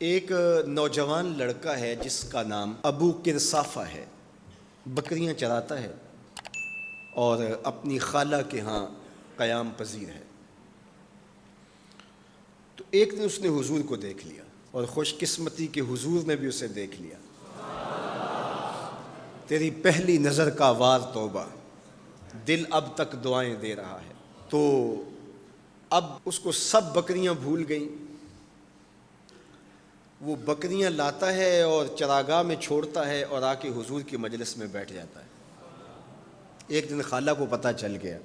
ایک نوجوان لڑکا ہے جس کا نام ابو کرصافہ ہے، بکریاں چراتا ہے اور اپنی خالہ کے ہاں قیام پذیر ہے۔ تو ایک دن اس نے حضور کو دیکھ لیا اور خوش قسمتی کے حضور نے بھی اسے دیکھ لیا۔ تیری پہلی نظر کا وار توبہ، دل اب تک دعائیں دے رہا ہے۔ تو اب اس کو سب بکریاں بھول گئیں، وہ بکریاں لاتا ہے اور چراگاہ میں چھوڑتا ہے اور آ کے حضور کی مجلس میں بیٹھ جاتا ہے۔ ایک دن خالہ کو پتہ چل گیا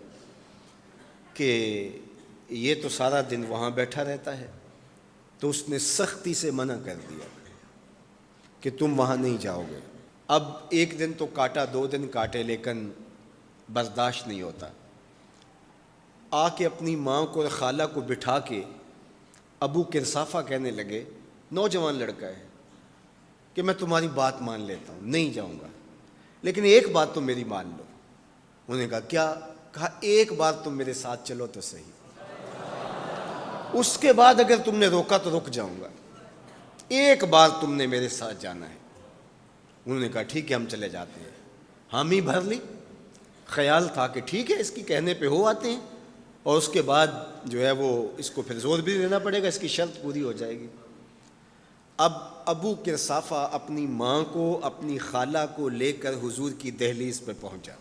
کہ یہ تو سارا دن وہاں بیٹھا رہتا ہے، تو اس نے سختی سے منع کر دیا کہ تم وہاں نہیں جاؤ گے۔ اب ایک دن تو کاٹا، 2 دن کاٹے، لیکن برداشت نہیں ہوتا۔ آ کے اپنی ماں کو اور خالہ کو بٹھا کے ابو کرصافہ کہنے لگے، نوجوان لڑکا ہے، کہ میں تمہاری بات مان لیتا ہوں، نہیں جاؤں گا، لیکن ایک بات تو میری مان لو۔ انہوں نے کہا کیا؟ کہا ایک بار تم میرے ساتھ چلو تو صحیح، اس کے بعد اگر تم نے روکا تو رک جاؤں گا، ایک بار تم نے میرے ساتھ جانا ہے۔ انہوں نے کہا ٹھیک ہے، ہم چلے جاتے ہیں۔ حامی بھر لی، خیال تھا کہ ٹھیک ہے اس کی کہنے پہ ہو آتے ہیں، اور اس کے بعد جو ہے وہ اس کو پھر زور بھی دینا پڑے گا، اس کی شرط پوری ہو جائے گی۔ اب ابو کرصافہ اپنی ماں کو، اپنی خالہ کو لے کر حضور کی دہلیز پہ پہنچا۔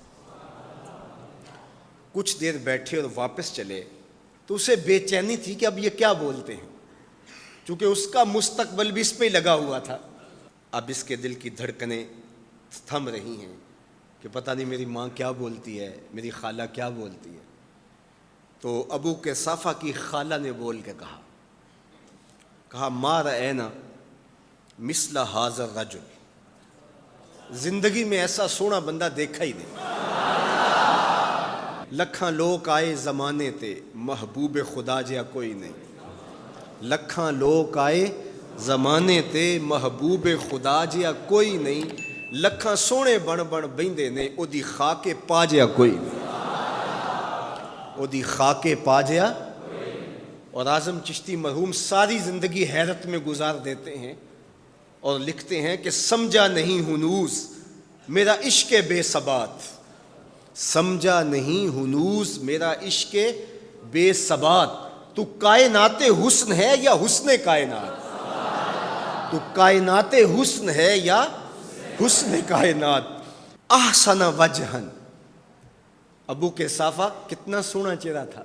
کچھ دیر بیٹھے اور واپس چلے تو اسے بے چینی تھی کہ اب یہ کیا بولتے ہیں، چونکہ اس کا مستقبل بھی اس پہ لگا ہوا تھا۔ اب اس کے دل کی دھڑکنیں تھم رہی ہیں کہ پتہ نہیں میری ماں کیا بولتی ہے، میری خالہ کیا بولتی ہے۔ تو ابو کرصافہ کی خالہ نے بول کے کہا ما رأینا مثل ھذا الرجل، زندگی میں ایسا سونا بندہ دیکھا ہی نہیں۔ لکھاں لوگ آئے زمانے تے، محبوب خدا جیا کوئی نہیں۔ لکھاں لوگ آئے زمانے تے، محبوب خدا جیا کوئی نہیں۔ لکھاں سونے بن بیندے نے، او دی خاکے پا جیا کوئی نہیں، او دی خاکے پا جیا۔ اور اعظم چشتی مرحوم ساری زندگی حیرت میں گزار دیتے ہیں اور لکھتے ہیں کہ سمجھا نہیں ہنوز میرا عشق بے ثبات، سمجھا نہیں ہنوز میرا عشق بے ثبات، تو کائنات حسن ہے یا حسن کائنات، تو کائنات حسن ہے یا حسن کائنات۔ احسن وجہن، ابو کرصافہ کتنا سونا چہرہ تھا،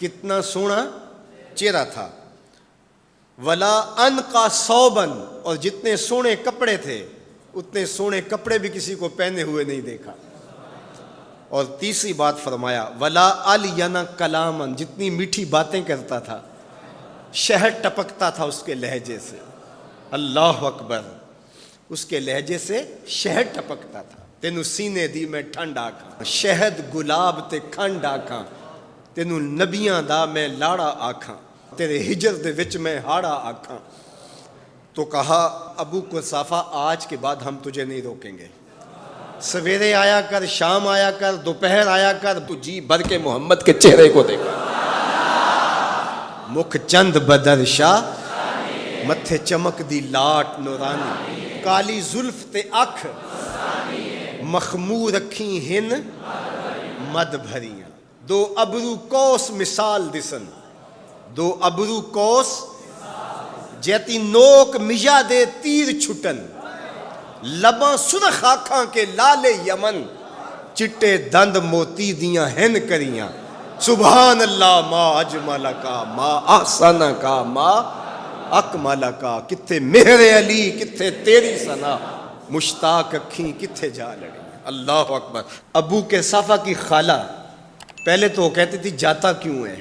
کتنا سونا چہرہ تھا۔ ولا انقا ثوبن، اور جتنے سونے کپڑے تھے اتنے سونے کپڑے بھی کسی کو پہنے ہوئے نہیں دیکھا۔ اور تیسری بات فرمایا ولا الین کلامن، جتنی میٹھی باتیں کرتا تھا، شہد ٹپکتا تھا اس کے لہجے سے۔ اللہ اکبر، اس کے لہجے سے شہد ٹپکتا تھا۔ تینو سینے دی میں ٹھنڈ آکھاں، شہد گلاب تے کھنڈ آکھاں، تینو نبیاں دا میں لاڑا آکھاں، تیرے ہجر دے وچ میں ہاڑا آکھاں۔ تو کہا ابو کرصافہ آج کے بعد ہم تجھے نہیں روکیں گے، سویرے آیا کر، شام آیا کر، دوپہر آیا کر، تو جی بھر کے محمد کے چہرے کو دیکھا۔ مکھ چند بدر شاہ، متھے چمک دی لاٹ نورانی، کالی زلف تے اکھ، مخمور رکھی ہن مد بھریاں، دو ابرو کوس مثال دسن، دو ابرو کوس جیتی نوک مجا دے تیر چھٹن، لباں سرخ آنکھاں کے لال یمن، چٹے دند موتی دیاں ہن کریاں۔ سبحان اللہ ما اجمل کا، ما احسن کا، ما اکمل کا، کتھے مہر علی کتھے تیری ثنا، مشتاق اکھیں کتھے جا لڑی۔ اللہ اکبر۔ ابو کرصافہ کی خالہ پہلے تو وہ کہتی تھی جاتا کیوں ہے،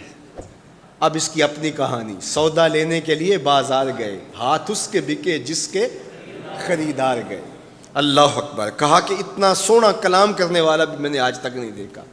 اب اس کی اپنی کہانی۔ سودا لینے کے لیے بازار گئے، ہاتھ اس کے بکے جس کے خریدار گئے۔ اللہ اکبر۔ کہا کہ اتنا سونا کلام کرنے والا بھی میں نے آج تک نہیں دیکھا۔